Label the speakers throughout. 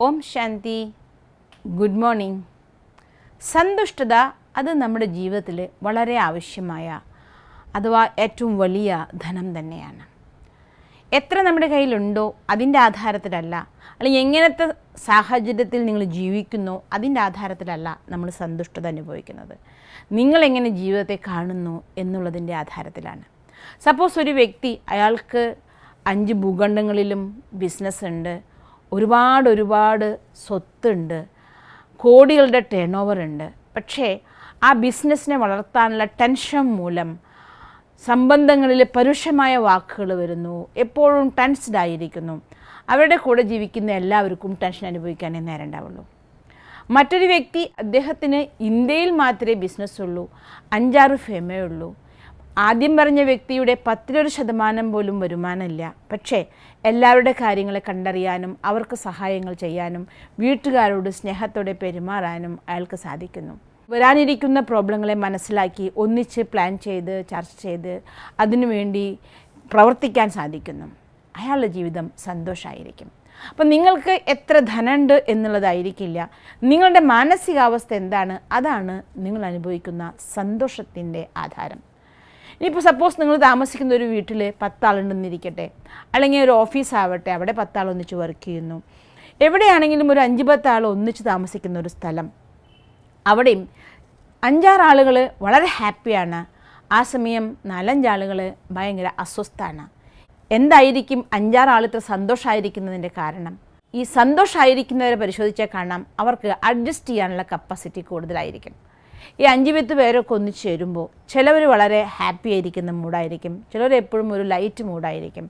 Speaker 1: Om Shanti. Good morning. സന്തുഷ്ടത അത് നമ്മുടെ ജീവിതത്തിൽ വളരെ ആവശ്യമായ അഥവാ ഏറ്റവും വലിയ ധനം തന്നെയാണ്. എത്ര നമ്മുടെ കയ്യിലുണ്ടോ അതിൻ്റെ ആധാരത്തിലല്ല, അല്ലെങ്കിൽ എങ്ങനത്തെ സാഹചര്യത്തിൽ നിങ്ങൾ ജീവിക്കുന്നോ അതിൻ്റെ ആധാരത്തിലല്ല നമ്മൾ സന്തുഷ്ടത അനുഭവിക്കുന്നത്. നിങ്ങളെങ്ങനെ ജീവിതത്തെ കാണുന്നു എന്നുള്ളതിൻ്റെ ആധാരത്തിലാണ്. സപ്പോസ് ഒരു വ്യക്തി, അയാൾക്ക് 5 ഭൂഖണ്ഡങ്ങളിലും ബിസിനസ് ഉണ്ട്, ഒരുപാട് സ്വത്തുണ്ട്, കോടികളുടെ ടേൺ ഓവർ ഉണ്ട്. പക്ഷേ ആ ബിസിനസ്സിനെ വളർത്താനുള്ള ടെൻഷൻ മൂലം സംബന്ധങ്ങളിൽ പരുഷമായ വാക്കുകൾ വരുന്നു, എപ്പോഴും ടെൻസ്ഡ് ആയിരിക്കുന്നു. അവരുടെ കൂടെ ജീവിക്കുന്ന എല്ലാവർക്കും ടെൻഷൻ അനുഭവിക്കാനേ നേരം ഉണ്ടാവുള്ളൂ. മറ്റൊരു വ്യക്തി, അദ്ദേഹത്തിന് ഇന്ത്യയിൽ മാത്രമേ ബിസിനസ്സുള്ളൂ, 5-6 ഫേമേ ഉള്ളൂ. ആദ്യം പറഞ്ഞ വ്യക്തിയുടെ 10% പോലും വരുമാനമില്ല. പക്ഷേ എല്ലാവരുടെ കാര്യങ്ങളെ കണ്ടറിയാനും അവർക്ക് സഹായങ്ങൾ ചെയ്യാനും വീട്ടുകാരോട് സ്നേഹത്തോടെ പെരുമാറാനും അയാൾക്ക് സാധിക്കുന്നു. വരാനിരിക്കുന്ന പ്രോബ്ലങ്ങളെ മനസ്സിലാക്കി ഒന്നിച്ച് പ്ലാൻ ചെയ്ത് ചർച്ച ചെയ്ത് അതിനുവേണ്ടി പ്രവർത്തിക്കാൻ സാധിക്കുന്നു. അയാളുടെ ജീവിതം സന്തോഷമായിരിക്കും. അപ്പം നിങ്ങൾക്ക് എത്ര ധനമുണ്ട് എന്നുള്ളതായിരിക്കില്ല, നിങ്ങളുടെ മാനസികാവസ്ഥ എന്താണ്, അതാണ് നിങ്ങൾ അനുഭവിക്കുന്ന സന്തോഷത്തിൻ്റെ ആധാരം. ഇനിയിപ്പോൾ സപ്പോസ് നിങ്ങൾ താമസിക്കുന്ന ഒരു വീട്ടിൽ 10 ആളുണ്ടെന്നിരിക്കട്ടെ, അല്ലെങ്കിൽ ഒരു ഓഫീസാവട്ടെ, അവിടെ 10 ആൾ ഒന്നിച്ച് വർക്ക് ചെയ്യുന്നു. എവിടെയാണെങ്കിലും ഒരു 5-10 ആൾ ഒന്നിച്ച് താമസിക്കുന്ന ഒരു സ്ഥലം, അവിടെയും 5-6 ആളുകൾ വളരെ ഹാപ്പിയാണ്. ആ സമയം 4-5 ആളുകൾ ഭയങ്കര അസ്വസ്ഥമാണ്. എന്തായിരിക്കും 5-6 ആൾ ഇത്ര സന്തോഷമായിരിക്കുന്നതിൻ്റെ കാരണം? ഈ സന്തോഷമായിരിക്കുന്നവരെ പരിശോധിച്ചാൽ കാണാം, അവർക്ക് അഡ്ജസ്റ്റ് ചെയ്യാനുള്ള കപ്പാസിറ്റി കൂടുതലായിരിക്കും. ഈ 5-10 പേരൊക്കെ ഒന്നിച്ച് ചേരുമ്പോൾ ചിലവർ വളരെ ഹാപ്പി ആയിരിക്കുന്ന മൂഡായിരിക്കും, ചിലർ എപ്പോഴും ഒരു ലൈറ്റ് മൂഡായിരിക്കും,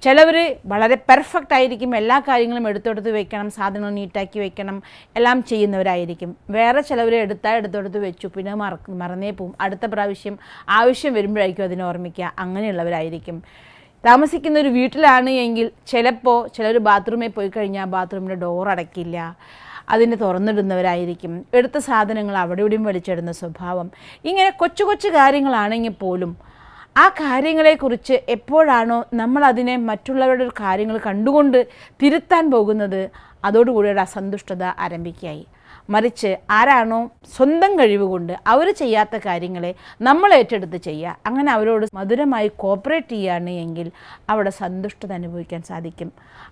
Speaker 1: ചിലവർ വളരെ പെർഫെക്റ്റ് ആയിരിക്കും, എല്ലാ കാര്യങ്ങളും എടുത്തെടുത്ത് വെക്കണം, സാധനങ്ങൾ നീറ്റാക്കി വെക്കണം, എല്ലാം ചെയ്യുന്നവരായിരിക്കും. വേറെ ചിലവർ എടുത്തെടുത്ത് വെച്ചു, പിന്നെ മറന്നേ പോവും, അടുത്ത പ്രാവശ്യം ആവശ്യം വരുമ്പോഴായിരിക്കും അതിനെ ഓർമ്മിക്കുക, അങ്ങനെയുള്ളവരായിരിക്കും. താമസിക്കുന്ന ഒരു വീട്ടിലാണ് എങ്കിൽ ചിലപ്പോൾ ചിലർ ബാത്റൂമിൽ പോയി കഴിഞ്ഞാൽ ബാത്റൂമിൻ്റെ ഡോർ അടയ്ക്കില്ല, അതിനെ തുറന്നിടുന്നവരായിരിക്കും. എടുത്ത സാധനങ്ങൾ അവിടെ ഇവിടെയും വലിച്ചിടുന്ന സ്വഭാവം. ഇങ്ങനെ കൊച്ചു കാര്യങ്ങളാണെങ്കിൽ പോലും ആ കാര്യങ്ങളെക്കുറിച്ച് എപ്പോഴാണോ നമ്മളതിനെ മറ്റുള്ളവരുടെ കാര്യങ്ങൾ കണ്ടുകൊണ്ട് തിരുത്താൻ പോകുന്നത്, അതോടുകൂടിയുള്ള അസന്തുഷ്ടത ആരംഭിക്കുകയായി. മറിച്ച് ആരാണോ സ്വന്തം കഴിവ് കൊണ്ട് അവർ ചെയ്യാത്ത കാര്യങ്ങളെ നമ്മൾ ഏറ്റെടുത്ത് ചെയ്യുക, അങ്ങനെ അവരോട് മധുരമായി കോപ്പറേറ്റ് ചെയ്യുകയാണ് എങ്കിൽ അവിടെ സന്തുഷ്ടത അനുഭവിക്കാൻ സാധിക്കും.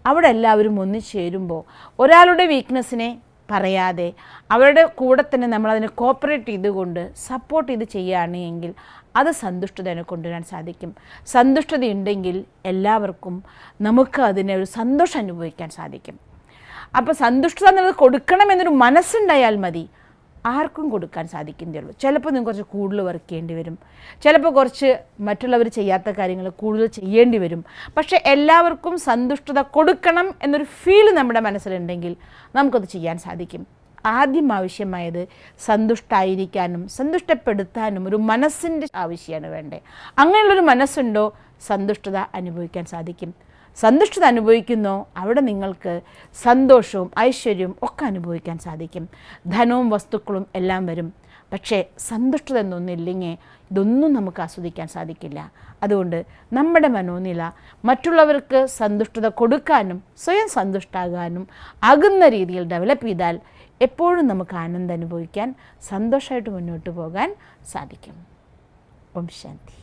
Speaker 1: അവിടെ എല്ലാവരും ഒന്നിച്ചു ചേരുമ്പോൾ ഒരാളുടെ വീക്ക്നെസ്സിനെ പറയാതെ അവരുടെ കൂടെ തന്നെ നമ്മളതിനെ കോപ്പറേറ്റ് ചെയ്തുകൊണ്ട് സപ്പോർട്ട് ചെയ്ത് ചെയ്യുകയാണ് എങ്കിൽ അത് സന്തുഷ്ടതയെ കൊണ്ടുവരാൻ സാധിക്കും. സന്തുഷ്ടത ഉണ്ടെങ്കിൽ എല്ലാവർക്കും നമുക്ക് അതിനെ ഒരു സന്തോഷം അനുഭവിക്കാൻ സാധിക്കും. അപ്പോൾ സന്തുഷ്ടത എന്നുള്ളത് കൊടുക്കണമെന്നൊരു മനസ്സുണ്ടായാൽ മതി, ആർക്കും കൊടുക്കാൻ സാധിക്കുന്നതേ ഉള്ളൂ. ചിലപ്പോൾ നിങ്ങൾക്ക് കുറച്ച് കൂടുതൽ വർക്ക് ചെയ്യേണ്ടി വരും, ചിലപ്പോൾ കുറച്ച് മറ്റുള്ളവർ ചെയ്യാത്ത കാര്യങ്ങൾ കൂടുതൽ ചെയ്യേണ്ടി വരും. പക്ഷേ എല്ലാവർക്കും സന്തുഷ്ടത കൊടുക്കണം എന്നൊരു ഫീൽ നമ്മുടെ മനസ്സിലുണ്ടെങ്കിൽ നമുക്കത് ചെയ്യാൻ സാധിക്കും. ആദ്യം ആവശ്യമായത് സന്തുഷ്ടമായിരിക്കാനും സന്തുഷ്ടപ്പെടുത്താനും ഒരു മനസ്സിൻ്റെ ആവശ്യമാണ് വേണ്ടത്. അങ്ങനെയുള്ളൊരു മനസ്സുണ്ടോ സന്തുഷ്ടത അനുഭവിക്കാൻ സാധിക്കും. സന്തുഷ്ടത അനുഭവിക്കുന്നോ അവിടെ നിങ്ങൾക്ക് സന്തോഷവും ഐശ്വര്യവും ഒക്കെ അനുഭവിക്കാൻ സാധിക്കും. ധനവും വസ്തുക്കളും എല്ലാം വരും. പക്ഷേ സന്തുഷ്ടത എന്നൊന്നില്ലെങ്കിൽ ഇതൊന്നും നമുക്ക് ആസ്വദിക്കാൻ സാധിക്കില്ല. അതുകൊണ്ട് നമ്മുടെ മനോനില മറ്റുള്ളവർക്ക് സന്തുഷ്ടത കൊടുക്കാനും സ്വയം സന്തുഷ്ടാകാനും ആകുന്ന രീതിയിൽ ഡെവലപ്പ് ചെയ്താൽ എപ്പോഴും നമുക്ക് ആനന്ദം അനുഭവിക്കാൻ, സന്തോഷമായിട്ട് മുന്നോട്ട് പോകാൻ സാധിക്കും. ഓം ശാന്തി.